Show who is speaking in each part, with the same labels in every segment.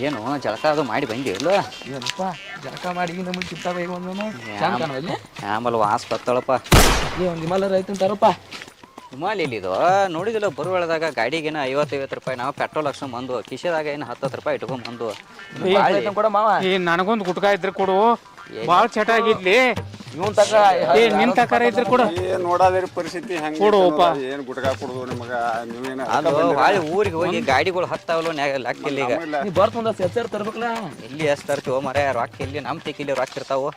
Speaker 1: ಏನು ಜಳಕ ಅದು ಮಾಡಿ ಬಂದಿಲ್ಲ
Speaker 2: ಏನಪ್ಪ ಜಳಕ ಮಾಡಿ ನಮಗೆ ಕಿತ್ತಾಗ ಈಗ ಒಂದು
Speaker 1: ಆಮೇಲೆ ವಾಸ್ ಬತ್ತಾಳಪ್ಪ.
Speaker 2: ಒಂದು ಹಿಮಾಲಯ ರೈತನ್ ತರಪ್ಪ.
Speaker 1: ಹಿಮಾಲ ಇಲ್ಲಿದು ನೋಡಿದಿಲ್ಲ ಬರುವಳದಾಗ ಗಾಡಿಗೇನ 50 ರೂಪಾಯಿ ನಾವು ಪೆಟ್ರೋಲ್ ಲಕ್ಷ ಬಂದು ಕಿಶೆದಾಗ ಏನು 10 ರೂಪಾಯಿ ಇಟ್ಕೊಂಡ್ ಬಂದು
Speaker 2: ಕೂಡ ಮಾವ
Speaker 3: ನನಗೊಂದು ಗುಟ್ಕಾ ಇದ್ರೆ ಕೊಡು, ಭಾಳ ಚಟ ಆಗಿದ್ಲಿ.
Speaker 2: ಇವನ್ ತಕ
Speaker 3: ನಿನ್ ತಕಾರ ಇದ್ರೆ ಕೊಡು.
Speaker 4: ನೋಡೋದ್ರ ಪರಿಸ್ಥಿತಿ ಹೆಂಗ್
Speaker 3: ಕೊಡುವಪ್ಪ.
Speaker 4: ಏನು ಗುಟ್ಕಾ ಕೊಡುದು ನಿಮಗ ನೀವೇನ
Speaker 1: ಅದು ಭಾಳ ಊರಿಗೆ ಹೋಗಿ ಗಾಡಿಗಳು ಹತ್ತಾವಲ್ಲ ಲೆಕ್ಕ ಇಲ್ಲ ಈಗ.
Speaker 2: ನೀ ಬರ್ತ ಹೆಸರು ತರ್ಬೇಕಲ್ಲ.
Speaker 1: ಇಲ್ಲಿ ಎಷ್ಟು ತರ್ತೀವೋ ಮರ ರೊಕ್ಕ ಇಲ್ಲಿ ನಮ್ಮ ತಿಕ್ಕಿಲಿ ರೊಕ್ಕ ಇರ್ತಾವು.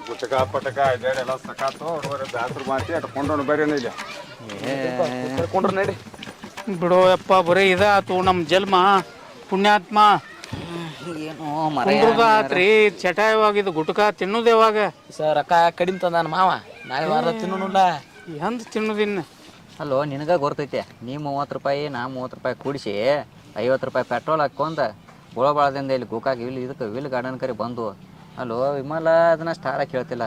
Speaker 4: ಗುಟ್ಕಾ ಪಟಕ ಇದೆಲ್ಲ ಸಕಾತು ಬ್ಯಾಸ್ರು ಮಾತಿ ಅಟ್ಕೊಂಡು ಬರ್ರಿ ಇಲ್ಲಿ
Speaker 2: ಕೊಂಡ್ರ ನಡಿ
Speaker 3: ಬಿಡೋ ಯಪ್ಪ, ಬರೀ ಇದಾತು ನಮ್ಮ ಜನ್ಮ. ಪುಣ್ಯಾತ್ಮ
Speaker 1: ಏನು ಮರ
Speaker 3: ಆತ್ರಿ. ಚಟ ಯಾವಾಗಿದ್ದು ಗುಟ್ಕಾ ತಿನ್ನೋದು ಯಾವಾಗ?
Speaker 2: ಸರ್ ರೊಕ್ಕ ಕಡಿಮೆ ತಂದಾನ ಮಾವ, ನಾಳೆ ವಾರ ತಿನ್ನೋಲ್ಲ.
Speaker 3: ಎಂದ್ ತಿನ್ನೋದಿನ್ನ?
Speaker 1: ಅಲ್ಲೋ ನಿನಗ ಗೊತ್ತೈತೆ, ನೀ 30 ರೂಪಾಯಿ ನಾ 30 ರೂಪಾಯಿ ಕೂಡಿಸಿ 50 ರೂಪಾಯಿ ಪೆಟ್ರೋಲ್ ಹಾಕೊಂಡ ಗೋಳಬಾಳದಿಂದ ಇಲ್ಲಿ ಗೋಕಾಕ್ ಇದಕ್ಕೆ ವಿಲ್ ಗಾರ್ಡನ್ ಕರೆ ಬಂದು. ಅಲ್ಲೋ ವಿಮಲ ಅದನ್ನ ಸ್ಟಾರ ಕೇಳ್ತಿಲ್ಲ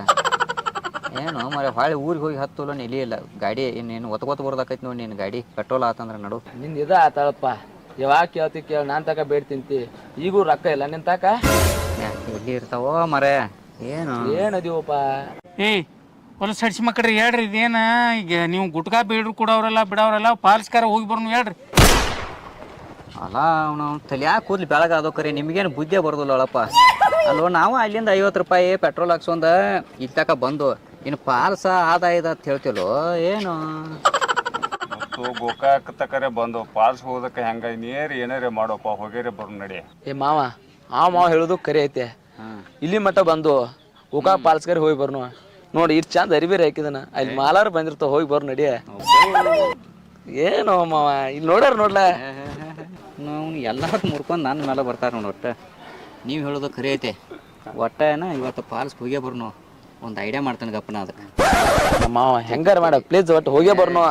Speaker 1: ಏನು ಮರ ಹೊಳ್ಳಿ ಊರಿಗೆ ಹೋಗಿ ಹತ್ತಲ್ಲ ನಿಲಿ ಇಲ್ಲ ಗಾಡಿ. ಇನ್ನೇನು ಒತ್ಕೊತ ಬರ್ದಾಕೈತಿ ನೋಡಿ ನಿನ್ನ ಗಾಡಿ ಪೆಟ್ರೋಲ್ ಆತಂದ್ರೆ ನಡು.
Speaker 2: ನಿಂದ ಇದ ಆತಾಳಪ್ಪ, ಯಾವಾಗ ಕೇಳ್ತಿ ಕೇಳ, ನಾನ್ ತಕ ಬೇಡ್ ತಿಂತಿ. ಈಗೂ ರೊಕ್ಕ ಇಲ್ಲ ನಿನ್ ತಕ.
Speaker 1: ಎಲ್ಲಿ ಇರ್ತಾವೋ ಮರ ಏನು
Speaker 2: ಏನದೀವಪ್ಪ.
Speaker 3: ಹೊಲಸ ಹಡ್ಸಿ ಮಕ್ಕಳ್ರಿ ಹೇಳ್ರಿ, ಇದೇನ ಈಗ ನೀವು ಗುಟ್ಕಾ ಬೇಡ್ರು ಕೊಡೋರೆಲ್ಲ ಬಿಡೋರೆಲ್ಲ ಪಾಲ್ಸ್ಕಾರ ಹೋಗಿ ಬರ್ನು ಹೇಳ್ರಿ.
Speaker 1: ಅಲ್ಲ ಅವನು ತಲೆಯಾಗ ಕೂದ್ಲು ಬೆಳಗ ಅದೋ ಕರೆ ನಿಮಗೇನು ಬುದ್ಧಿ ಬರೋದಿಲ್ಲಪ್ಪ. ಅಲ್ಲೋ ನಾವು ಅಲ್ಲಿಂದ 50 ರೂಪಾಯಿ ಪೆಟ್ರೋಲ್ ಹಾಕ್ಸೊಂದ ಇಲ್ಲಿ ತಕ ಬಂದು ಇನ್ನು ಪಾಲ್ಸ ಆದಾಯದ ಅಂತ ಹೇಳ್ತಿಲ್ಲೋ ಏನು.
Speaker 4: ಗೋಕಾಕ್ ತಕರೆ ಬಂದು ಪಾಲ್ಸ್ ಹೋದಕ್ಕೆ ಹೆಂಗ ನೇರಿ ಏನಾರೇ ಮಾಡೋಪ್ಪ, ಹೋಗ್ಯಾರೆ ಬರ್ ನಡಿ.
Speaker 2: ಏ ಮಾವ ಮಾವ ಹೇಳುದು ಕರೆ ಐತೆ. ಇಲ್ಲಿ ಮಟ್ಟ ಬಂದು ಗೋಕಾಕ್ ಪಾಲ್ಸ್ಕರಿ ಹೋಗಿ ಬರ್ನು ನೋಡಿ. ಇಷ್ಟು ಚಂದ ಅರಿಬೇರೆ ಹಾಕಿದನ ಅಲ್ಲಿ ಮಾಲಾರು ಬಂದಿರ್ತಾವ, ಹೋಗಿ ಬರ್ ನಡಿ. ಏನೋ ಮಾವ ಇಲ್ಲಿ ನೋಡ್ಯಾರ ನೋಡ್ಲ.
Speaker 1: ನಾವು ಎಲ್ಲರೂ ಮುರ್ಕೊಂಡು ನನ್ನ ಮೇಲೆ ಬರ್ತಾರೆ ನೋಡಿ. ಒಟ್ಟು ನೀವು ಹೇಳೋದು ಖರೆ ಐತೆ. ಒಟ್ಟ ಏನ ಇವತ್ತು ಪಾಲ್ಸ್ ಹೋಗೇ ಬರ್ನು ಒಂದು ಐಡಿಯಾ ಮಾಡ್ತಾನೆ ಗಪ್ಪನ. ಅದಕ್ಕೆ
Speaker 2: ಮಾವ ಹೆಂಗಾರ ಮಾಡ ಪ್ಲೇಸ್ ಒಟ್ಟು ಹೋಗೇ ಬರ್ನು.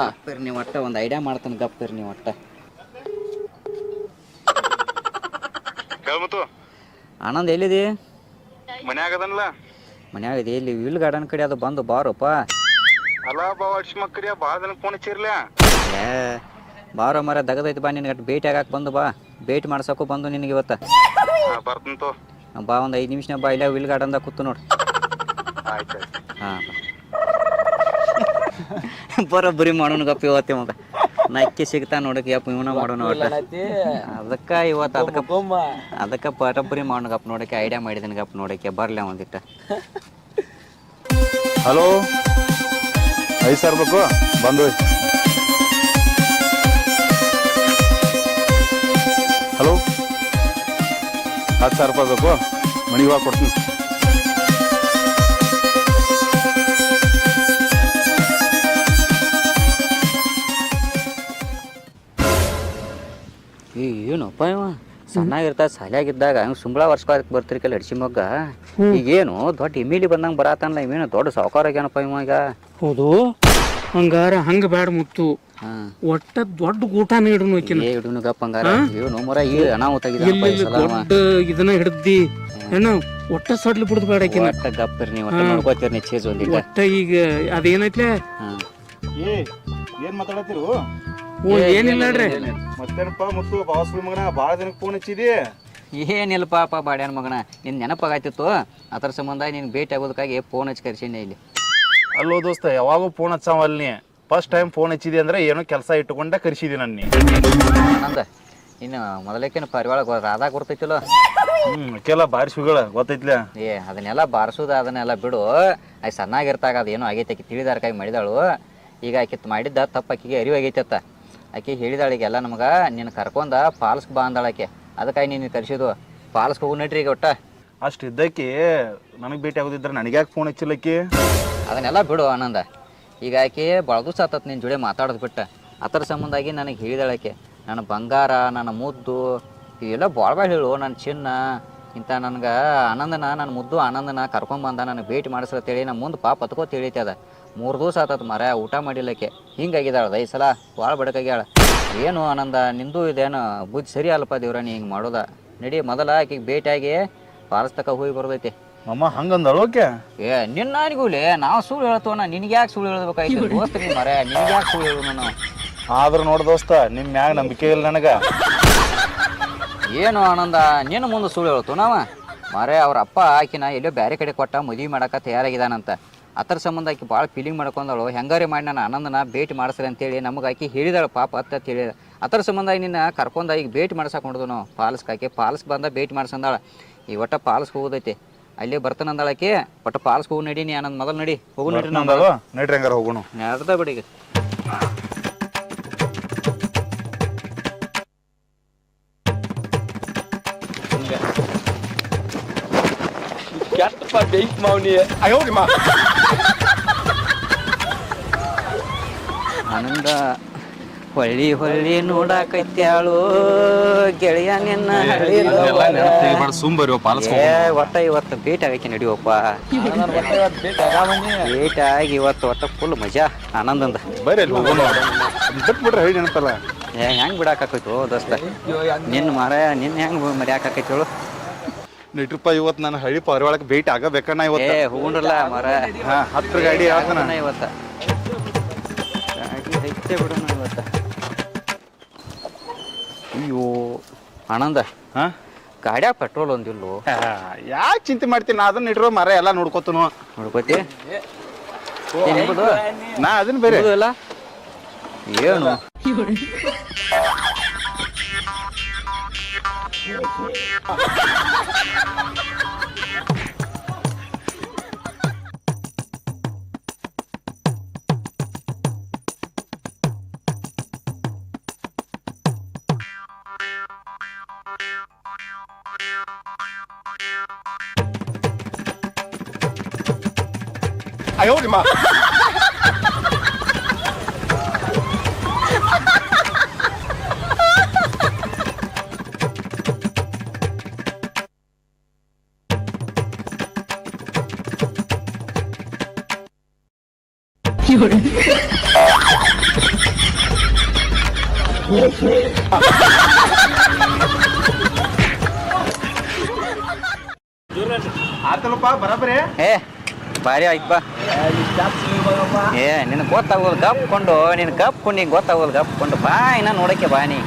Speaker 1: ನೀವು ಒಟ್ಟ ಒಂದು ಐಡಿಯಾ ಮಾಡ್ತಾನೆ ಗಪ್ಪಿರಿ ನೀವು ಒಟ್ಟ. ಆನಂದ್ ಎಲ್ಲಿದಿ?
Speaker 4: ಮನ್ಯಾಗದನ್ಲ
Speaker 1: ಮನ್ಯಾಗ ಇದೆ. ಇಲ್ಲಿ ವಿಲ್ ಗಾರ್ಡನ್ ಕಡೆ ಅದು ಬಂದು ಬಾರಪ್ಪ.
Speaker 4: ಅಲ್ಲ ಬಾ ಅಡ್ಸಿ ಮಕ್ಕಳಿಯ ಭಾಳ ದಿನ ಫೋನ್ ಹಚ್ಚಿರ್ಲ.
Speaker 1: ಏ ಬಾರೋ ಮರ ದಗದೈತಿ ಬಾ, ನಿನಗೆ ಭೇಟಿ ಆಗಾಕ ಬಂದು ಬಾ, ಭೇಟಿ ಮಾಡ್ಸೋಕು ಬಂದು ನಿನಗೆ ಇವತ್ತು.
Speaker 4: ಬರ್ತಂತು
Speaker 1: ಬಾ, ಒಂದು 5 ನಿಮಿಷ ಬಾ, ಇಲ್ಲ ವಿಲ್ ಗಾರ್ಡನ್ದಾಗ ಕೂತು ನೋಡಿ.
Speaker 4: ಆಯ್ತು
Speaker 1: ಹಾಂ ಬರೋಬ್ಬರಿ ಮಾಡೋಣ ಗಪ್ಪ ಇವತ್ತೇ ಮಗ. ನಕ್ಕಿ ಸಿಗ್ತಾ ನೋಡಕ್ಕೆ ಯಪ್ಪ ಇವನ ಮಾಡೋಣ ಒಟ್ಟು. ಅದಕ್ಕೆ ಇವತ್ತು ಅದಕ್ಕೆ ಬರೋಬ್ಬರಿ ಮಾಡೋಣ ಗಪ್ಪ ನೋಡಕ್ಕೆ ಐಡಿಯಾ ಮಾಡಿದ್ದೀನಿ ಗಪ್ಪ ನೋಡಕ್ಕೆ. ಬರಲ್ಲ ಒಂದಿಟ್ಟು.
Speaker 4: ಹಲೋ 5 ಸಾವಿರ ಬೇಕು ಬಂದು. ಹಲೋ 10 ಸಾವಿರ ರೂಪಾಯಿ ಬೇಕು, ಮನೆಗೆ ಹೋಗಿ ಕೊಡ್ತೀನಿ.
Speaker 1: ಏನಪ್ಪ ಇವ ಸಣ್ಣಾಗಿರ್ತಾ ಶಾಲ್ಯಾಗಿದ್ದಾಗ ಹಂಗೆ ಸುಂಬಳ ವರ್ಷಕ್ಕೆ ಬರ್ತಿರ್ಕಲ್ಲ ಅಡ್ಸಿ ಮಗ್ಗ. ಈಗೇನು ದೊಡ್ಡ ಎಮ್ಮಿಲಿ ಬಂದಂಗೆ ಬರತ್ತಲ್ಲ, ಇವೇನು ದೊಡ್ಡ ಸಾವುಕಾರ ಆಗ್ಯಾನಪ್ಪ ಇವ ಈಗ.
Speaker 3: ಹೌದು, ಹಂಗಾರ ಹಂಗ ಬ್ಯಾಡ ಮುತ್ತು. ಒಟ್ಟ ದೊಡ್ಡ ಊಟ ನೀಡುನು
Speaker 1: ಇಡುನು ಗಪ್ಪ ಹಂಗಾರ. ಏನು ಮರ ಈ ಅನಾಹುತ
Speaker 3: ದೊಡ್ಡ ಇದನ್ನ ಹಿಡ್ದಿ ಏನ ಒಟ್ಟ ಸಡ್ಲಿ ಬಿಡುದು ಬೇಡ.
Speaker 1: ಒಟ್ಟ ಗಪ್ಪಿರಿ ನೀವು, ಒಟ್ಟ ನೋಡ್ಕೋತೀರಿ ನೀವು ಚೇಜ್ ಒಂದಿಲ್ಲ.
Speaker 3: ಒಟ್ಟ ಈಗ ಅದೇನೈತ್ಲೆ
Speaker 4: ಏನ್ ಮಾತಾಡತ್ತೀರು?
Speaker 3: ಏನಿಲ್ಲ ನೋಡ್ರಿ.
Speaker 4: ಮತ್ತೇನಪ್ಪ ಮುತ್ತು ಬಾಸ್ ಮಗನ ಭಾಳ ದಿನಕ್ಕೆ ಫೋನ್ ಹಚ್ಚಿದಿ?
Speaker 1: ಏನಿಲ್ಲ ಪಾಪ ಬಾಡ್ಯಾನ ಮಗನ, ನಿನ್ ನೆನಪಾಗಾಯ್ತಿತ್ತು. ಅದರ ಸಂಬಂಧ ನೀನು ಭೇಟಿ ಆಗೋದಕ್ಕಾಗಿ ಫೋನ್ ಹಚ್ಚಿ ಕರ್ಸೀನಿ ಇಲ್ಲಿ.
Speaker 4: ಅಲ್ಲೋ ದೋಸ್ತ, ಯಾವಾಗೂ ಫೋನ್ ಹಚ್ಚಾವಲ್ ನೀ. ಫಸ್ಟ್ ಟೈಮ್ ಫೋನ್ ಹಚ್ಚಿದಿ ಅಂದ್ರೆ ಏನೋ ಕೆಲಸ ಇಟ್ಟುಕೊಂಡ ಕರ್ಸಿದಿ ನನ್ನ.
Speaker 1: ನಂದ ಇನ್ನು ಮೊದಲೇಕೇನು ಪರಿವಾಳ ರಾಧಾ ಗೊತ್ತೈತಿಲ್ಲ.
Speaker 4: ಕೆಲ ಬಾರಿಸುಗಳ ಗೊತ್ತೈತ್ಲ.
Speaker 1: ಅದನ್ನೆಲ್ಲ ಬಾರಿಸೋದು ಅದನ್ನೆಲ್ಲ ಬಿಡು. ಆಯ್ತು ಸಣ್ಣಾಗಿರ್ತಾಗ ಅದೇನೋ ಆಗೈತೆ, ಆಕಿ ತಿಳಿದಾರ್ಕಾಗಿ ಮಾಡಿದಾಳು. ಈಗ ಆಕಿ ಮಾಡಿದ್ದ ತಪ್ಪು ಆಕಿಗೆ ಅರಿವಾಗೈತತ್ತ. ಆಕಿ ಹೇಳಿದಾಳಿಗೆಲ್ಲ ನಮ್ಗೆ ನೀನು ಕರ್ಕೊಂಡ ಪಾಲ್ಸ್ಗೆ ಬಾ ಅಂದಾಳಕ್ಕೆ. ಅದಕ್ಕಾಗಿ ನೀನು ಕರ್ಸಿದ್ದು ಪಾಲ್ಸ್ಗೆ ಹೋಗು ನಡ್ರಿ ಈಗ ಒಟ್ಟ.
Speaker 4: ಅಷ್ಟು ಇದ್ದಕ್ಕೆ ನನಗೆ ಭೇಟಿ ಆಗೋದಿದ್ರೆ ನನಗೆ ಯಾಕೆ ಫೋನ್ ಹಚ್ಚಿಲ್ಲಕ್ಕಿ?
Speaker 1: ಅದನ್ನೆಲ್ಲ ಬಿಡು ಆನಂದ. ಈಗ ಆಕೆ ಬಳದು ಸಾತತ್ ನಿನ್ನ ಜೋಡಿ ಮಾತಾಡೋದು ಬಿಟ್ಟ. ಅದರ ಸಂಬಂಧಾಗಿ ನನಗೆ ಹೇಳಿದಾಳಕ್ಕೆ, ನನ್ನ ಬಂಗಾರ, ನನ್ನ ಮುದ್ದು ಇವೆಲ್ಲ ಭಾಳ ಹೇಳು, ನನ್ನ ಚಿನ್ನ ಇಂಥ ನನಗೆ ಆನಂದನ, ನನ್ನ ಮುದ್ದು ಆನಂದನ ಕರ್ಕೊಂಬಂದ ನನಗೆ ಭೇಟಿ ಮಾಡಿಸ್ಲತ್ತೇಳಿ ನಮ್ಮ ಮುಂದೆ ಪಾಪ ಹತ್ಕೋ ತಿಳಿತಿ. ಅದ 3 ದಿವಸ ಆತತ್ ಮರ ಊಟ ಮಾಡಿಲ್ಲಕ್ಕೆ. ಹಿಂಗಾಗಿದ್ದಾಳ ಈ ಸಲ ಭಾಳ ಬಡಕಾಗ್ಯಾಳ. ಏನು ಆನಂದ, ನಿಂದು ಇದೇನು ಬುದ್ಧಿ ಸರಿ ಅಲ್ಲಪ್ಪ ದೇವ್ರ, ನೀ ಹಿಂಗೆ ಮಾಡೋದ. ನಡಿ ಮೊದಲ ಆಕೆಗೆ ಭೇಟಿಯಾಗಿ ಪಾಲ್ಸ್ ತಕ ಹೋಗಿ ಬರೋದೈತಿ.
Speaker 4: ಅಮ್ಮ ಹಂಗಂದಳೋಕೆ?
Speaker 1: ನಿನ್ನಾನಿಗೂಲೆ ನಾವು ಸುಳ್ಳು ಹೇಳ್ತವನ, ನಿನಗೆ ಯಾಕೆ ಸುಳ್ಳು ಹೇಳ್ಬೇಕಾಯ್ತು ದೋಸ್ತ? ಮರ ನಿನ್ಗೆ ಯಾಕೆ ಸುಳ್ಳು ಹೇಳು? ನಾನು
Speaker 4: ಆದ್ರೂ ನೋಡ ದೋಸ್ತ, ನಿಮ್ಮ ಮ್ಯಾಗ ನಂಬಿಕೆ ಇಲ್ಲ ನನಗೆ.
Speaker 1: ಏನು ಆನಂದ ನೀನು ಮುಂದೆ ಸುಳ್ಳು ಹೇಳ್ತು ನಾವ ಮಾರೇ ಅವ್ರ ಅಪ್ಪ ಆಕಿನ ಎಲ್ಲೋ ಬೇರೆ ಕಡೆ ಕೊಟ್ಟ ಮದುವೆ ಮಾಡಕ್ಕೆ ತಯಾರಾಗಿದ್ದಾನಂತ. ಅದ್ರ ಸಂಬಂಧ ಆಕಿ ಭಾಳ ಫೀಲಿಂಗ್ ಮಾಡ್ಕೊಂಡಳು. ಹೆಂಗಾರಿ ಮಾಡಿ ನಾನು ಆನಂದನ ಭೇಟಿ ಮಾಡಿಸ್ರಿ ಅಂತೇಳಿ ನಮಗೆ ಆಕಿ ಹೇಳಿದಾಳು ಪಾಪ ಅಂತ ಹೇಳಿದ. ಅದ್ರ ಸಂಬಂಧ ನಿನ್ನ ಕರ್ಕೊಂಡ ಈಗ ಭೇಟಿ ಮಾಡ್ಸಕ್ಕೆ ಹೊಂಡ್ದು ನಾವು ಪಾಲ್ಸ್ಗೆ. ಆಕೆ ಪಾಲ್ಸ್ಗೆ ಬಂದ ಭೇಟಿ ಮಾಡ್ಸಂದಾಳ. ಈ ಒಟ್ಟ ಪಾಲ್ಸ್ಗೆ ಹೋಗೋದೈತಿ, ಅಲ್ಲೇ ಬರ್ತಾನಂದಾಳ ಆಕೆ. ಒಟ್ಟು ಪಾಲ್ಸ್ಗೆ ಹೋಗಿ ನಡಿ ನೀ ಆನಂದ್ ಮೊದಲು ನಡಿ ಹೋಗು ನಡಿ.
Speaker 4: ನಡ್ರಿ ಹಂಗಾರ ಹೋಗೋಣ.
Speaker 1: ಅರ್ಧ ಬಿಡಿ ಈಗ
Speaker 2: ಕೆಟ್ಟಪ್ಪ ಬೇಯ್ತು ಮಾವ್ನಿ.
Speaker 1: ಆನಂದ ಹೊಳ್ಳಿ ಹೊಳ್ಳಿ ನೋಡಾಕತ್ಯಾಳು ಗೆಳೆಯ ನಿನ್ನ ಒಟ್ಟ ಇವತ್ತು ಭೇಟಿ ಆಗೈತಿ ನಡಿಯಪ್ಪ. ಭೇಟಿ ಆಗಿ ಇವತ್ತು ಒಟ್ಟ ಫುಲ್ ಮಜಾ ಆನಂದಂದ.
Speaker 4: ಬಿಟ್ಬಿಟ್ರೆ ಹೇಳಿ ನೆನಪಲ್ಲ.
Speaker 1: ಹೆಂಗ್ ಬಿಡಾಕೈತು ದೋಸ್ತ ನಿನ್ನ ಮಾರ ನಿನ್ನ ಹೆಂಗ್ ಮರ್ಯಾಕೈತಿ ಹೇಳು.
Speaker 4: ನಿಟ್ರಪ್ಪ ಇವತ್ತು ನಾನು ಹಳ್ಳಿ ಪಾರಿವಾಳಕ್ಕೆ ಭೇಟಿ ಆಗಬೇಕಣ್ಣ ಇವತ್ತು.
Speaker 1: ಹೋಗ್ರಲ್ಲ ಮಾರ.
Speaker 4: ಹತ್ರ ಗಾಡಿ
Speaker 1: ಇವತ್ತ ಗಾಡಿ ಐತೆ ಬಿಡೋಣ ಇವತ್ತ. ಅಯ್ಯೋ ಆನಂದ, ಗಾಡ್ಯಾಗ ಪೆಟ್ರೋಲ್ ಒಂದಿಲ್ಲು.
Speaker 4: ಯಾಕೆ ಚಿಂತೆ ಮಾಡ್ತೀನಿ? ನಾ ಅದನ್ನ ಇಟ್ರೋ ಮರ ಎಲ್ಲ ನೋಡ್ಕೊತನು.
Speaker 1: ನೋಡ್ಕೋತಿ
Speaker 4: ನಾ ಅದನ್ನ ಬೇರೆ
Speaker 1: ಎಲ್ಲ ಏನು
Speaker 4: ಆತಲಪ್ಪ ಬರಬರೇ.
Speaker 1: ಭಾರಿ ಆಯ್ತು ಬಾ. ನಿನ್ ಗೊತ್ತಾಗೋದು ಗಪ್ಕೊಂಡು ನೀನು ಗಪ್ಕೊಂಡು ನಿಂಗೆ ಗೊತ್ತಾಗೋದು ಗಪ್ಕೊಂಡು ಬಾ. ಇನ್ನ ನೋಡಕ್ಕೆ ಬಾ ನೀ.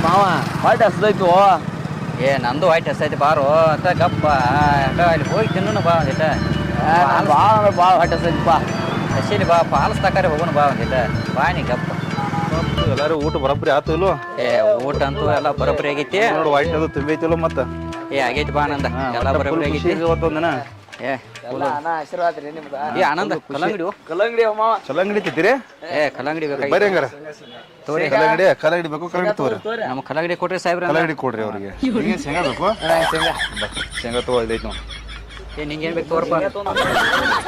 Speaker 2: ಮಾವ ಹೊಟ್ಟೆ ಹಸ್ದೈತು.
Speaker 1: ನಂದು ವೈಟ್ ಹಸ್ತೈತಿ ಬಾರು ಅಂತ ಗಪ್ಪ. ಅಲ್ಲಿ ಹೋಗಿ ತಿನ್ನು ಬಾ ಒಂದಿಟ.
Speaker 2: ಭಾಳ ಹೊಟ್ಟೆ ಹಸ್ದೈತಿ ಬಾ.
Speaker 1: ಹಸಿಲಿ ಬಾ, ಪಾಲ್ಸ್ ತಕಾರೆ ಹೋಗೋಣ ಬಾ ಒಂದಿಟ. ಬಾ ನೀ ಗಪ್ಪ.
Speaker 4: ಎಲ್ಲಾರು ಊಟ ಬರಬ್ರಿ ಆತು ಇಲ್ಲೋ?
Speaker 1: ಊಟ ಅಂತೂ ಎಲ್ಲ ಬರೋಬ್ಬರಿ ಆಗೈತಿ.
Speaker 4: ನೋಡು ವೈಟ್ ಅದು ತುಂಬೈತಿಲ್ಲೋ ಮತ್ತ.
Speaker 1: ಆಗೈತಿ ಬಾ ಆನಂದ, ಎಲ್ಲ ಬರೋಬ್ಬರಿ ಆಗೈತಿ.
Speaker 4: ಇವತ್ತೊಂದಿನ
Speaker 2: ಆಶೀರ್ವಾದ ರೀ ನಿಮ್ದು.
Speaker 1: ಆನಂದ ಕಲ್ಲಂಗಡಿ
Speaker 2: ಕಲ್ಲಂಗಡಿ ಮಾವ.
Speaker 4: ಕಲ್ಲಂಗಡಿ ತಿಂತೀರಿ?
Speaker 1: ಕಲ್ಲಂಗಡಿ ಬೇಕಾಗಿ
Speaker 4: ಬರ್ರಿ ಹಂಗಾರ. ತೋರಿ ಕಲ್ಲಂಗಡಿ ಬೇಕು. ಕಲ್ಲಂಗಡಿ ತೋರಿ.
Speaker 1: ನಮ್ಗೆ ಕಲ್ಲಂಗಡಿ ಕೊಟ್ರಿ ಸಾಹೇಬ್ರ.
Speaker 4: ಕಲ್ಲಂಗಡಿ ಕೊಡ್ರಿ ಅವ್ರಿಗೆ. ಶೇಂಗಾ ಬೇಕು? ಶೇಂಗಾ ತಗೋ, ಇದೈತಿ ನಾವು.
Speaker 1: ನಿಂಗೇನು ಬೇಕು ತೋರಪ್ಪ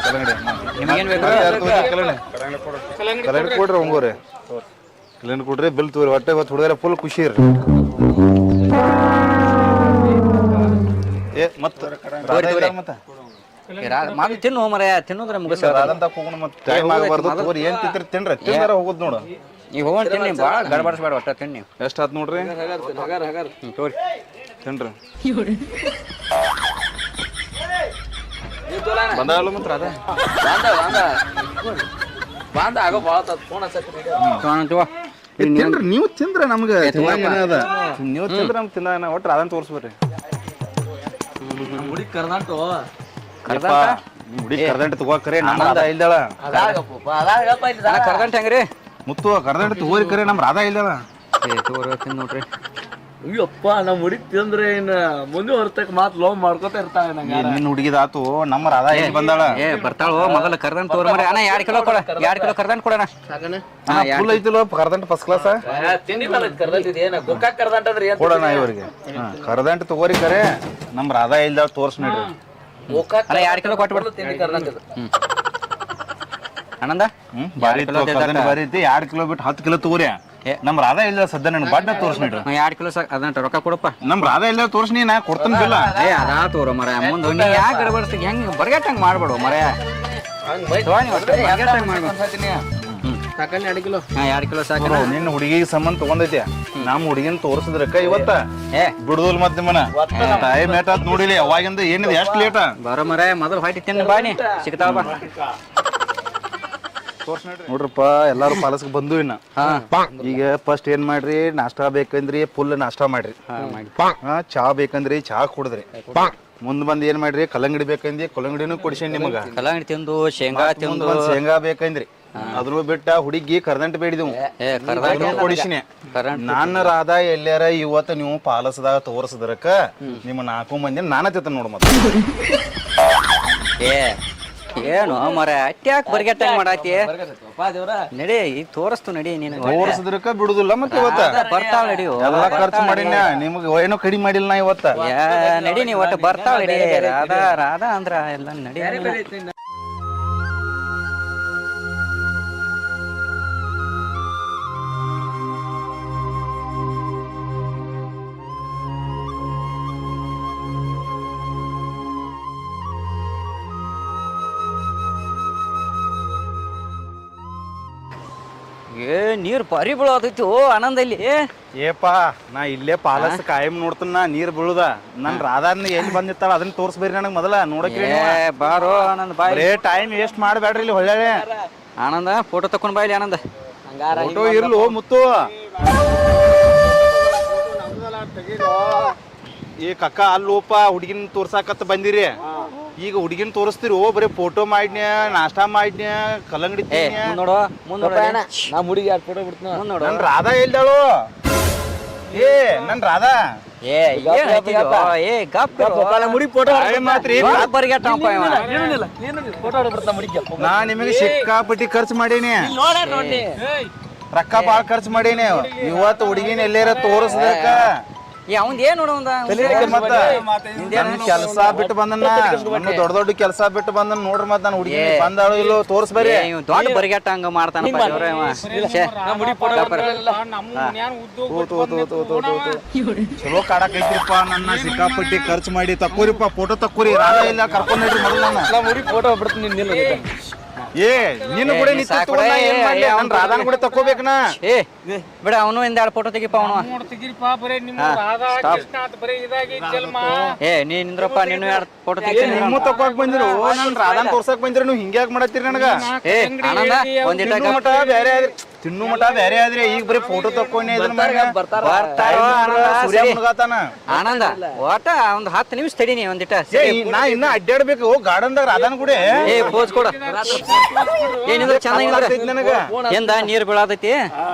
Speaker 4: ಕಲ್ಲಂಗಡಿ.
Speaker 1: ನಿಮಗೇನು ಬೇಕು?
Speaker 4: ಕಲ್ಲಂಗಡಿ ಕೊಡ್ರಿ ಹಂಗೋರಿ. ಕಲ್ಲಂಗಡಿ ಕೊಡ್ರಿ, ಬಿಲ್ ತೋರಿ. ಹೊಟ್ಟೆ ಹೊತ್ತು ಹುಡುಗರ ಫುಲ್ ಖುಷಿ ಇರ್ರಿ.
Speaker 1: ಮಾಡಿ ತಿನ್ನು ಮರ. ತಿನ್ನೋದ್ರೆ ಮುಗಿಸ
Speaker 4: ಟೈಮ್ ಆಗಬಾರ್ದು. ತೋರಿ ಏನ್ ತಿಂತೀರಿ ತಿನ್ರಿ. ತಿಂದಾರ ಹೋಗುದು ನೋಡು.
Speaker 1: ನೀವು ಹೋಗೋಣ ತಿನ್ನಿ, ಭಾಳ ಗಡಬಡಿಸ್ಬೇಡ ಒಟ್ಟ ತಿನ್ನಿ.
Speaker 4: ಎಷ್ಟು ಆತ್ ನೋಡ್ರಿ.
Speaker 1: ತೋರಿ
Speaker 4: ತಿನ್ರಿ. ಬಂದಾಗಲ್ಲ ಮಾತ್ರ ಅದ
Speaker 2: ಬಂದ ಆಗೋ ಭಾಳ
Speaker 4: ತಿನ್ರಿ. ನೀವು ತಿಂದ್ರ ನಮ್ಗೆ ನೀವು ತಿಂದ್ರ ನಮ್ಗೆ ತಿನ್ನ ಒಟ್ರ ಅದನ್ನ ತೋರಿಸ್ಬೇಡ್ರಿ.
Speaker 2: ಹುಡುಗಿ ಕರ್ದಂಟು
Speaker 4: ಹುಡುಗಿ ಕರ್ದಂಟು ತಗೋಕರೆ ನಮ್ಮ ರಾಧಾ ಇಲ್ದಾಳ.
Speaker 1: ಕರ್ದಂಟ ಹೆಂಗ್ರಿ
Speaker 4: ಮುತ್ತು ಕರ್ದಂಟು ತಗೋರಿ ಕರೆ ನಮ್ಮ ರಾಧಾ ಇಲ್ದಾಳ.
Speaker 1: ತಗೋರಿ ತಿನ್ ನೋಡ್ರಿ.
Speaker 2: ಅಯ್ಯಪ್ಪ ನಮ್ಮ ಹುಡುಗಿ ತಿಂದ್ರೆ ಇನ್ನು ಮುಂದೆ ಹೊರತಕ್ಕ ಮಾತು ಲವ್ ಮಾಡ್ಕೊತಾ ಇರ್ತಾಳೆ.
Speaker 4: ನಿನ್ನ ಹುಡುಗಿದಾತು ನಮ್ಮ ರಾಧಾ ಇಲ್ಲಿ ಬಂದಾಳ.
Speaker 1: ಬರ್ತಾಳು ಮೊದಲು ಕರ್ದಂಟ್ ತೋರ್ ಮರಿ. ಅಣ್ಣ 2 ಕಿಲೋ ಕೊಡ. 2 ಕಿಲೋ ಕರ್ದಂಟ್ ಕೊಡೋಣ.
Speaker 4: ಫುಲ್ ಐತಿಲ್ಲ ಕರ್ದಂಟು ಫಸ್ಟ್ ಕ್ಲಾಸ್. ಕೊಡೋಣ ಇವ್ರಿಗೆ. ಕರ್ದಂಟು ತಗೋರಿ ಕರೆ ನಮ್ಮ ರಾಧಾ ಇಲ್ದಾಳ ತೋರ್ಸ್ ನೋಡ್ರಿ.
Speaker 1: 2 ಕಿಲೋ ಕೊಟ್ಬಿಡು. ಆನಂದ
Speaker 4: ಬಾರಿ ಐತಿ. 2 ಕಿಲೋ ಬಿಟ್ಟು 10 ಕಿಲೋ ತಗೋರಿ. ನಮ್ ರಾಧಾ ಇಲ್ಲ ಸದ್ಯ ನನ್ ಬಡ್ಡ ತೋರ್ಸ್ ನೋಡ್ರಿ.
Speaker 1: 2 ಕಿಲೋ ಸಾಕು. ಅದನ್ನ ರೊಕ್ಕ ಕೊಡಪ್ಪ.
Speaker 4: ನಮ್ ರಾಧಾ ಇಲ್ಲ ತೋರ್ಸ್ ನೀ ನಾ ಕೊಡ್ತಾನ ಬಿಲ್ಲ.
Speaker 1: ಅದಾ ತೋರ ಮರ. ಮುಂದೆ ನೀ ಯಾಕೆ ಗಡಬಡಿಸ್ತಿ? ಹೆಂಗ್ ಬರ್ಗಟ್ಟಂಗ್ ಮಾಡ್ಬೇಡು ಮರ.
Speaker 2: 2 ಕಿಲೋ.
Speaker 1: 2 ಕಿಲೋ ಸಾಕು.
Speaker 4: ನಿನ್ನ ಹುಡುಗಿಗೆ ಸಂಬಂಧ ತಗೊಂಡೈತಿ. ನಮ್ಮ ಹುಡುಗಿನ ತೋರ್ಸಿದ್ರಕ್ಕ ಇವತ್ತ ಬಿಡುದಿಲ್ಲ. ಮತ್ತೆ ನಿಮ್ಮನ ಟೈಮ್ ಏಟ್ ಆತ್ ನೋಡಿಲಿ. ಅವಾಗಿಂದ ಏನಿದೆ ಎಷ್ಟು ಲೇಟ
Speaker 1: ಬರೋ ಮರ. ಮೊದಲು ಹೊಯ್ಟಿ ತಿನ್ನ ಬಾನಿ ಸಿಗ್ತಾವ ಬಾ.
Speaker 4: ನೋಡ್ರಪ್ಪ ಎಲ್ಲಾರು ಪಾಲಸ್ಗೆ ಬಂದು ಇನ್ನ ಈಗ ಫಸ್ಟ್ ಏನ್ ಮಾಡ್ರಿ ನಾಷ್ಟಾ ಬೇಕಂದ್ರಿ ಫುಲ್ ನಾಷ್ಟಾ ಮಾಡ್ರಿ ಚಾ ಬೇಕಂದ್ರಿ ಚಾ ಕುಡಿದ್ರಿ ಮುಂದ್ ಬಂದ್ ಏನ್ ಮಾಡ್ರಿ ಕಲ್ಲಂಗಡಿ ಬೇಕಂದಿ ಕಲ್ಲಂಗಡಿನೂ ಕೊಡಿಸಿ ನಿಮಗ
Speaker 1: ಕಲ್ಲಂಗಡಿ ತಿಂದು ಶೇಂಗಾ ತಿಂದು
Speaker 4: ಶೇಂಗಾ ಬೇಕಂದ್ರಿ ಅದನ್ನು ಬಿಟ್ಟ ಹುಡುಗಿ ಕರ್ದಂಟ್ ಬೇಡಿದೆವು ಕೊಡಿಸಿನಿ ನನ್ನ ರಾಧ ಎಲ್ಲಾರ ಇವತ್ತು ನೀವು ಪಾಲಸದಾಗ ತೋರ್ಸದ್ರಕ್ಕ ನಿಮ್ಮ 4 ಮಂದಿ ನಾನ ತಿತ್ತ ನೋಡ್ ಮತ್ತೆ
Speaker 1: ಏನು ಮರ ಅಟ್ಯಾಕ್ ಬರ್ಗೆಟ್ಟಂಗ್ ಮಾಡಾತಿ ನಡಿ ಈಗ ತೋರಿಸ್ತು ನಡಿ ನೀನು
Speaker 4: ತೋರ್ಸದ್ರಕ್ಕ ಬಿಡುದಿಲ್ಲ ಮತ್ತೆ ಇವತ್ತ
Speaker 1: ಬರ್ತಾಳ ನಡಿ
Speaker 4: ಎಲ್ಲಾ ಖರ್ಚು ಮಾಡಿನ ನಿಮ್ಗೆ ಏನೋ ಕಡಿಮೆ ಮಾಡಿಲ್ಲ ನಾ ಇವತ್ತ
Speaker 1: ನಡಿ ನೀ ಒಟ್ಟು ಬರ್ತಾಳ ನಡಿ ರಾಧಾ ರಾಧಾ ಅಂದ್ರ ಎಲ್ಲ ನಡಿ ನೀರ್ ಭಾರಿ ಬೀಳತೈತಿ ಓ ಆನಂದ ಇಲ್ಲಿ
Speaker 4: ಏಪಾ ನಾ ಇಲ್ಲೇ ಪಾಲಸ್ ಕಾಯಂ ನೋಡ್ತನ ನೀರ್ ಬೀಳುದ ನನ್ ರಾಧಾನ ಎಲ್ಲಿ ಬಂದಿರ್ತಾಳ ಅದನ್ನ ತೋರ್ಸ್ಬೇರಿ ನನಗ್ ಮೊದಲ ನೋಡಕ್ರಿ
Speaker 1: ಬಾರೋ ಆನಂದ್ ಬಾಯ್
Speaker 4: ಟೈಮ್ ವೇಸ್ಟ್ ಮಾಡ್ಬೇಡ್ರಿ ಇಲ್ಲಿ ಹೊಳ್ಳೆ
Speaker 1: ಆನಂದ ಫೋಟೋ ತಕೊಂಡ್ ಬಾಯ್ಲಿ ಆನಂದ
Speaker 4: ಫೋಟೋ ಇರ್ಲು ಮುತ್ತು ಈ ಕಕ್ಕ ಅಲ್ಲೋಪ ಹುಡುಗಿನ ತೋರ್ಸಾಕತ್ತ ಬಂದಿರಿ ಈಗ ಹುಡುಗಿನ ತೋರಿಸ್ತೀರಿ ಓ ಬರೀ ಫೋಟೋ ಮಾಡಿನ್ಯಾ ನಾಷ್ಟಾ ಮಾಡಿನ್ಯಾ ಕಲ್ಲಂಗಡಿ
Speaker 1: ನೋಡು ಮುಂದೋಡ
Speaker 2: ನಾ ಹುಡುಗಿ 2 ಫೋಟೋ ಬಿಡ್ತೀನಿ
Speaker 1: ನೋಡು
Speaker 4: ನನ್ ರಾಧಾ ಎಲ್ದಾಳು ಏ ನನ್ ರಾಧಾ
Speaker 1: ಏ ಏನ್ ಹೇಳ್ತಿದ್ಯೋ? ಏ ಗಪ್
Speaker 2: ಮುಡಿ ಫೋಟೋ
Speaker 4: ಮಾತ್ರಿ
Speaker 1: ಬರ್ಗೆಟ್ಟಪ್ಪ ಇವ
Speaker 2: ಫೋಟೋ ಬಿಡ್ತಾ ಮುಡಿಗೆ
Speaker 4: ನಾ ನಿಮಗೆ ಸಿಕ್ಕಾಪಟ್ಟಿ ಖರ್ಚು ಮಾಡೀನಿ ರೊಕ್ಕ ಬಾಳ ಖರ್ಚು ಮಾಡೀನಿ ಇವತ್ತು ಹುಡುಗಿನ ಎಲ್ಲೇರ ತೋರಿಸ್ಬೇಕ
Speaker 1: ಅವಂದ್ ಏನ್ ನೋಡವಂದ
Speaker 4: ಕೆಲಸ ಬಿಟ್ಟು ಬಂದನ್ನ ದೊಡ್ಡ ದೊಡ್ಡ ಕೆಲಸ ಬಿಟ್ಟು ಬಂದನ್ ನೋಡ್ರಿ ಮತ್ ನಾನು ಹುಡುಗಿ ಬಂದಾಳು ಇಲ್ಲೋ ತೋರ್ಸ್ಬರಿ
Speaker 1: ದೊಡ್ಡ ಬರ್ಗೆಟ್ಟ ಹಂಗ ಮಾಡ್ತಾನಪ್ಪ
Speaker 4: ಚಲೋ ಕಾಡಕ್ ಐತ್ರಿಪ್ಪ ನನ್ನ ಸಿಕ್ಕಾಪಟ್ಟಿ ಖರ್ಚು ಮಾಡಿ ತಕ್ಕೋರಿಪ್ಪ ಫೋಟೋ ತಕ್ಕೋರಿ ರಾಧ ಇಲ್ಲ ಕರ್ಕೊಂಡ್ ನೋಡ್ರಿ ಮೊದಲ
Speaker 2: ನಾ ಮುಡಿ ಫೋಟೋ ಬಿಡ್ತೀನಿ
Speaker 4: ಏ ನೀನು ಕೂಡ ನನ್ ರಾಧಾನ ಕೂಡ ತಕ್ಕೋಬೇಕನ
Speaker 1: ಏ ಬಿಡ ಅವನು ಇಂದ 2 ಫೋಟೋ ತೆಗಿಪ್ಪ ಅವನು ಏ ನೀ ನಿಂದ್ರಪ್ಪ ನೀನು 2 ಫೋಟೋ ತೆಗಿ
Speaker 4: ನಿಮ್ಮ ತಕ್ಕೋಕ್ ಬಂದಿರು ನನ್ ರಾಧಾನ್ ತೋರ್ಸಕ್ ಬಂದಿರು ನೀವು ಹಿಂಗ್ಯಾಕ್ ಮಾಡತ್ತೀರಿ ನನಗ
Speaker 1: ಏ ಆನಂದ ಒಂದಿಟ
Speaker 4: ಮಠ ಬೇರೆ ಆದ್ರಿ ತಿನ್ನು ಮಠ ಬೇರೆ ಆದ್ರಿ ಈಗ ಬರೀ ಫೋಟೋ ತಕ್ಕೊಂಡಿ
Speaker 1: ಆನಂದ ಒಟ್ಟ ಒಂದ್ 10 ನಿಮಿಷ ತಡೀನಿ ಒಂದಿಟ
Speaker 4: ನಾ ಇನ್ನ ಅಡ್ಡಾಡ್ಬೇಕು ಗಾರ್ಡನ್ದಾಗ ರಾಧಾನ್ ಕೂಡ
Speaker 1: ಏ ಪೋಸ್ ಕೊಡ ಏನಿದ್ರ ಚೆನ್ನಾಗಿ
Speaker 4: ನನಗ
Speaker 1: ಎಂದ ನೀರ್ ಬೀಳತೈತಿ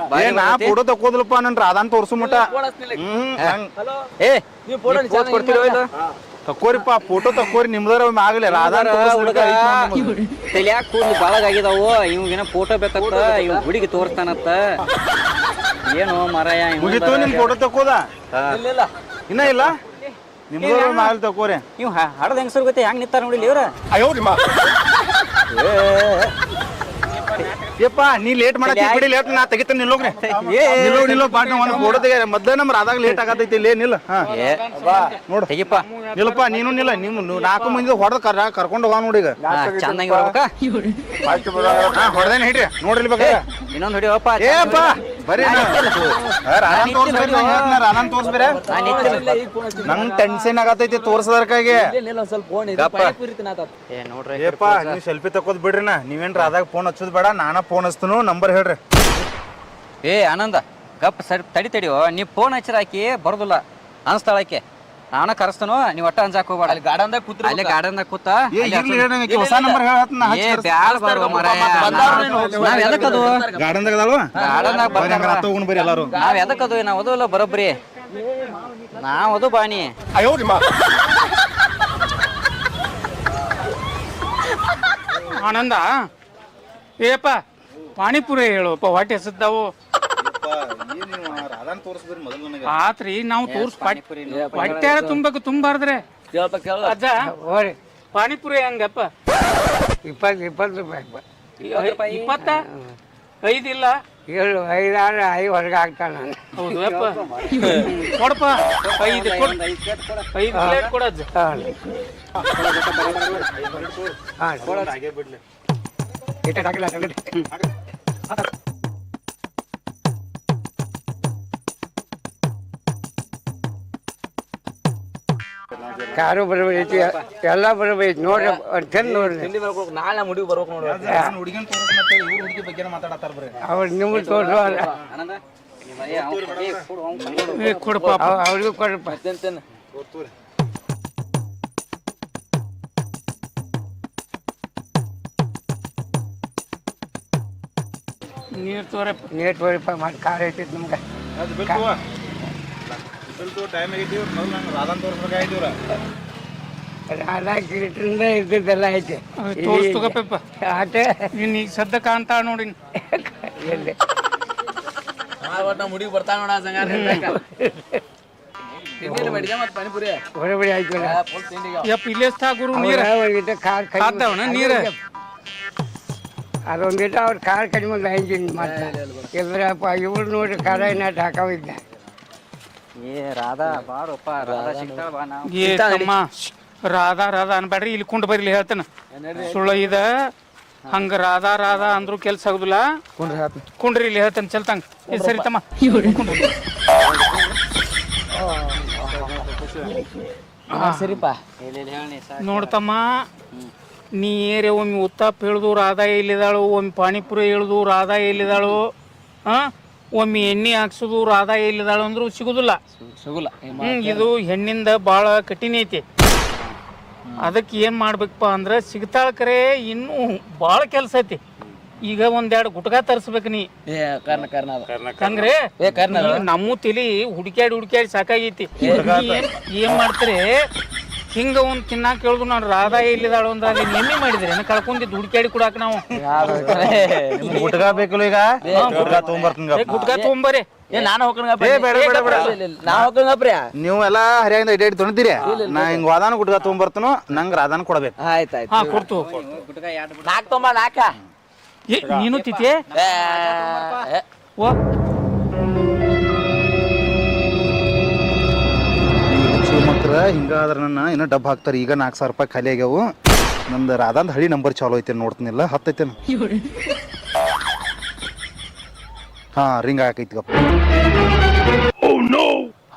Speaker 4: ನಾ ಫೋಟೋ ತಕ್ಕೋದಿಲ್ಲಪ್ಪ ನನ್ ರಾಧಾನ್ ತೋರ್ಸು ಮಠ
Speaker 1: ಏ ಪೋಸ್ ಕೊಡ್ತಿರೋ ಇಲ್ಲ
Speaker 4: ತಕ್ಕೋರಿಪ್ಪ ಫೋಟೋ ತಕ್ಕೋರಿ ನಿಮ್ದರ ಆಗ್ಲಿ ರಾಧಾನ್
Speaker 1: ತಲ್ಯಾಕ ಕೂದಲು ಬಾಳಾಗಿದಾವು ಇವ್ಗೇನ ಫೋಟೋ ಬೇಕತ್ತ ಇವ್ ಹುಡುಗಿ ತೋರಿಸ್ತಾನತ್ತ ಏನು ಮಾರಾಯ
Speaker 4: ಮುಗಿತು ನಿಮ್ ಫೋಟೋ ತಕ್ಕೋದ ಇನ್ನ ಇಲ್ಲ ನಿಮ್ದರ ಆಗ್ಲಿ ತಕ್ಕೋರಿ
Speaker 1: ಇವ್ ಹಡದ ಹೆಂಗಸರ್ ಗೊತ್ತೆ ಹೆಂಗ್ ನಿಂತಾರ ನೋಡಿಲಿ ಇವ್ರ
Speaker 4: ಯಪ್ಪ ನೀ ಲೇಟ್ ಮಾಡತ್ತಿ ಬಿಡಿ ಲೇಟ್ ನಾ ತೆಗಿತಾನೆ ನಿಲ್ಲೋಗ್ರಿ ನಿಲ್ಲೋ ಪಾಟ್ ಒಂದು ಫೋಟೋ ತೆಗಿ ಮೊದ್ಲೇ ನಮ್ಮ ರಾಧಾಗ ಲೇಟ್ ಆಗತೈತಿ ಇಲ್ಲೇ ನಿಲ್ಲ ನೋಡು
Speaker 1: ತೆಗಿಪ್ಪ
Speaker 4: ನಿಲ್ಲಪ್ಪ ನೀನು ನಿಲ್ಲ ನಿಮ್ 4 ಮಂದಿ ಹೊಡೆದ ಕರ್ಕೊಂಡು ಹೋಗ ನೋಡಿ ಈಗ
Speaker 1: ಚಂದಂಗಿ ಬರ್ಬೇಕಾ
Speaker 4: ಹೊಡೆದೇನೆ ಹಿಡ್ರಿ ನೋಡ್ರಿ ಬೇಕಾದ್ರೆ
Speaker 1: ಇನ್ನೊಂದ್ ಹೊಡಿಯಪ್ಪ
Speaker 4: ಏಪ್ಪ ಬರೀ ರಾಧಾನ್ ತೋರ್ಸ್ಬೇರೆ ನಂಗ್ ಟೆನ್ಷನ್ ಆಗತೈತಿ ತೋರ್ಸದರ್ಕಾಗಿ ಏಪ್ಪ ನೀವ್ ಸೆಲ್ಫಿ ತಕೋದ್ ಬಿಡ್ರಿ ನೀವೇನ್ ರಾಧಾಗ ಫೋನ್ ಹಚ್ಚೋದ್ ಬೇಡ ನಾನ ಫೋನ್ ಹಚ್ತನು ನಂಬರ್ ಹೇಳ್ರಿ
Speaker 1: ಏ ಆನಂದ ಗಪ್ ಸರಿ ತಡಿಯೋ ನೀ ಫೋನ್ ಹಚ್ಚರಾಕಿ ಬರೋದಿಲ್ಲ ಅನ್ಸ್ತಾಳಕ್ಕೆ ನಾನ ಕರೆಸ್ತನು ನೀವ್ ಒಟ್ಟ ಅಂಜಾಕ್ ಹೋಗ್ಬೇಡ ಅಲ್ಲಿ ಗಾರ್ಡನ್ದಾಗ ಕೂತ್ರ ಅಲ್ಲೇ ಗಾರ್ಡನ್ದಾಗ ಕೂತ
Speaker 4: ಹೊಸ ನಂಬರ್
Speaker 1: ಏ ಬ್ಯಾಡ ಬರೋ ಮಾರಾಯ ನಾವ್ ಎದಕ್ಕದು
Speaker 4: ಗಾರ್ಡನ್ದಾಗ ಅದಾವ
Speaker 1: ಗಾರ್ಡನ್ದಾಗ ಬರ್ತಾರ
Speaker 4: ತಗೊಂಡ್ ಬರ್ರಿ ಎಲ್ಲಾರು
Speaker 1: ನಾವ್ ಎದಕ್ಕದು ನಾವ್ ಓದೋಲ್ಲ ಬರೋಬ್ರಿ ನಾವ್ ಅದು ಬಾನಿ
Speaker 3: ಆನಂದ ಏಪ ಪಾನಿಪುರಿ ಹೇಳುವಪ್ಪ ಹೊಟ್ಟೆ ಹಸಿದ್ದಾವು ಆತ್ರಿ ನಾವು ತೋರ್ಸ್ ಹೊಟ್ಟೆ ತುಂಬಬೇಕು ತುಂಬಾರ್ದ್ರೆ ಅಜ್ಜ ಪಾನಿಪುರಿ ಹೆಂಗಪ್ಪ
Speaker 5: 20 ರೂಪಾಯಿ
Speaker 3: 20 5 ಇಲ್ಲ
Speaker 5: 5 ಹೊರಗೆ ಆಗ್ತಾನೆ ನಾನು
Speaker 3: ಹೌದು ಅಪ್ಪ ಕೊಡಪ್ಪ 5 ಪ್ಲೇಟ್ ಕೊಡಜ್ಜ
Speaker 5: ಕಾರು ಬರೋಬರಿ ಐತಿ ಎಲ್ಲ ಬರೋಬರಿ ಐತಿ ನೋಡ್ರಿ ಚಂದ ನೋಡ್ರಿ
Speaker 2: ನಾಳೆ ಮುಡಿ ಬರ್ಬೇಕು ನೋಡ್ರಿ
Speaker 4: ಹುಡುಗಿನ ತೋರಿಸ್ ಇವ್ರ ಹುಡುಗಿ ಬಗ್ಗೆ ಮಾತಾಡತ್ತಾರ ಬರ್ರಿ
Speaker 5: ಅವ್ರು ನಿಮ್ಗೆ ತೋರ್ಸು
Speaker 3: ಕೊಡು ಪಾಪ
Speaker 5: ಅವ್ರಿಗೂ ಕೊಡ್ರಪ್ಪ
Speaker 3: ನೀರು ತೋರಪ್ಪ
Speaker 5: ನೀಟ್ ತೋರಿಪ್ಪ ಮಾಡಿ ಕಾರ್ ಐತಿ ನಮ್ಗೆ
Speaker 4: ಅದು ಬಿಲ್ತು ಟೈಮ್ ಆಗೈತಿ ಮೊದಲು ನಂಗೆ ರಾಧಾನ್ ತೋರಿಸ್ಬೇಕಾಗಿತ್ತು ಇವ್ರ
Speaker 5: ರಾಧಾ ಕಿರೀಟದಿಂದ ಇದ್ದಿದ್ದೆಲ್ಲ ಐತಿ
Speaker 3: ತೋರಿಸ್ತುಗಪ್ಪ
Speaker 5: ಆಟ
Speaker 3: ನೀನು ಈಗ ಸದ್ದ ಕಾಣ್ತಾ ನೋಡಿ
Speaker 5: ಎಲ್ಲಿ
Speaker 2: ಮುಡಿ ಬರ್ತಾ ನೋಡ ಪಾನಿಪುರಿ
Speaker 5: ಬರೋಬರಿ ಆಯ್ತು
Speaker 3: ಯಪ್ಪ ಇಲ್ಲೇ ಗುರು ನೀರು
Speaker 5: ಕಾರ್
Speaker 3: ಹಾಕ್ತಾವಣ ನೀರು
Speaker 5: ಅದೊಂದಿಟ್ಟು ಅವ್ರ ಕಾರ್ ಕಡಿಮೆ ಇಂಜಿನ್ ಮತ್ತೆ ಇದ್ರಪ್ಪ ಇವ್ರು ನೋಡ್ರಿ ಕಾರ ನಾಟ್ ಹಾಕವಿದ್ದ
Speaker 1: ಏ ರಾಧಾ ಬಾರಪ್ಪ ರಾಧಾ ಸಿಗ್ತಾಳ ಬಾ ನಾವು
Speaker 3: ಏ ತಮ್ಮ ರಾಧಾ ರಾಧಾ ಅನ್ಬೇಡ್ರಿ ಇಲ್ಲಿ ಕುಂಡ್ ಬರ್ಲಿ ಹೇಳ್ತಾನ ಸುಳ್ಳ ಇದ ಹಂಗ ರಾಧಾ ರಾಧಾ ಅಂದ್ರು ಕೆಲ್ಸ ಆಗುದಿಲ್ಲ ಕುಂಡ್ರಿ ಇಲ್ಲಿ ಹೇಳ್ತಾನೆ ಚಲ್ತಂಗ ಇದು ಸರಿ ತಮ್ಮ
Speaker 2: ಸರಿಪಾ
Speaker 3: ನೋಡ್ತಮ್ಮ ನೀ ಏರೆ ಒಮ್ಮೆ ಉತ್ತಪ್ಪ ಹೇಳ್ದು ರಾಧಾ ಎಲ್ಲಿದಾಳು ಒಮ್ಮೆ ಪಾನಿಪುರಿ ಹೇಳ್ದು ರಾಧಾ ಎಲ್ಲಿದಾಳು ಒಮ್ಮೆ ಎಣ್ಣೆ ಹಾಕ್ಸೋದು ರಾಧಾ ಎಲ್ಲಿದಾಳು ಅಂದ್ರು ಸಿಗುದಿಲ್ಲ
Speaker 2: ಸಿಗುಲ್ಲ
Speaker 3: ಇದು ಹೆಣ್ಣಿಂದ ಭಾಳ ಕಠಿಣ ಐತಿ ಅದಕ್ಕೆ ಏನು ಮಾಡ್ಬೇಕಪ್ಪ ಅಂದ್ರೆ ಸಿಗ್ತಾಳ ಕರೆ ಇನ್ನೂ ಭಾಳ ಕೆಲಸ ಐತಿ ಈಗ ಒಂದೆರಡು ಗುಟ್ಕಾ ತರಿಸ್ಬೇಕು ನೀ ಹಂಗ್ರೆ ನಮ್ಮ ತಲಿ ಹುಡುಕ್ಯಾಡಿ ಸಾಕಾಗೈತಿ ಏನ್ ಮಾಡ್ತಾರೆ ಹಿಂಗ ಒಂದ್ ತಿನ್ನಾಕ ಕೇಳುದು ನಾನು ರಾಧಾ ಎಲ್ಲಿದಾಳು ಅಂದ್ರೆ ಅಲ್ಲಿ ನೆಮ್ಮಿ ಮಾಡಿದ್ರೆ ಕಳ್ಕೊಂಡಿದ್ದು ಹುಡುಕ್ಯಾಡಿ ಕುಡಾಕ ನಾವು
Speaker 4: ಗುಟ್ಕಾ ಬೇಕಲ್ಲ ಈಗ ಗುಟ್ಕಾ ತೊಗೊಂಬರ್ತೀನಿ
Speaker 3: ಗುಟ್ಕಾ ತೊಗೊಂಬರಿ
Speaker 2: ನಾನು ಹೋಗ್ರಿ
Speaker 4: ನೀವು ಎಲ್ಲಾ ಹರಿಯಾಗಿಂದ ಇಡೇಡಿ ತೊಗೊಂತೀರಿ ನಾ ಹಿಂಗ್ ವಾದಾನ ಗುಟ್ಕಾ ತೊಗೊಂಬರ್ತನೋ ನಂಗೆ ರಾಧಾನ ಕೊಡ್ಬೇಕು
Speaker 2: ಆಯ್ತಾಯ್ತು
Speaker 3: ಹಾ ಕೊಡ್ತು
Speaker 2: ನಾಲ್ಕು ತೊಂಬ ನಾಲ್ಕ
Speaker 3: ನೀನು ತಿಥಿ ಓ
Speaker 4: ಮಕ್ರ ಹಿಂಗಾದ್ರ ನನ್ನ ಇನ್ನೂ ಡಬ್ಬ ಹಾಕ್ತಾರೆ ಈಗ 4,000 ರೂಪಾಯಿ ಖಾಲಿ ಆಗ್ಯಾವು ನಂದು ರಾಧಾಂದ ಹಳಿ ನಂಬರ್ ಚಾಲೋ ಐತೆ ನೋಡ್ತೀನಿಲ್ಲ ಹತ್ತೈತೇನು ಹಾ ರಿಂಗ್ ಹಾಕೈತಿ ಗಪ್ಪ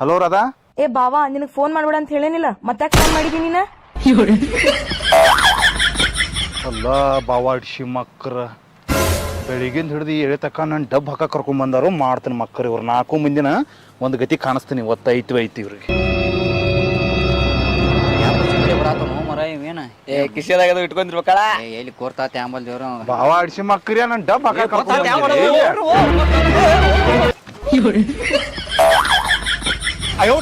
Speaker 4: ಹಲೋ ರಾಧಾ
Speaker 6: ಏ ಬಾವಾ ನಿನಗ್ ಫೋನ್ ಮಾಡ್ಬೇಡ ಅಂತ ಹೇಳೇನಿಲ್ಲ ಮತ್ತೆ ಫೋನ್ ಮಾಡಿದೀನಿ ನೀನ
Speaker 4: ಅಲ್ಲ ಬಾವಾಡ್ಸಿ ಮಕ್ರ ಬೆಳಿಗ್ಗಿಂದ ಹಿಡ್ದು ಎಳೆ ತಕ್ಕ ನಾನು ಡಬ್ಬ ಹಾಕ ಕರ್ಕೊಂಡ್ ಬಂದಾರು ಮಾಡ್ತೀನಿ ಮಕ್ಕರು ಇವ್ರು 4 ಮಂದಿನ ಒಂದು ಗತಿ ಕಾಣಿಸ್ತೀನಿ ಐತಿ ಇವ್ರಿಗೆ
Speaker 1: ಮರ ಇವೇನ
Speaker 2: ಕಿಶೆದಾಗ ಇಟ್ಕೊಂಡಿರ್ಬೇಕಲ್ಲ
Speaker 1: ಎಲ್ಲಿ ಕೋರ್ತಾ ತ್ಯಾಂಬಲ್ ದೇವ್ರು
Speaker 4: ಬಾವಾಡ್ಸಿ ಮಕ್ರಿ ನಾನು ಡಬ್ಬ ಹಾಕ ಕರ್ಕೊಂಡ್
Speaker 2: ಅಯ್ಯೋ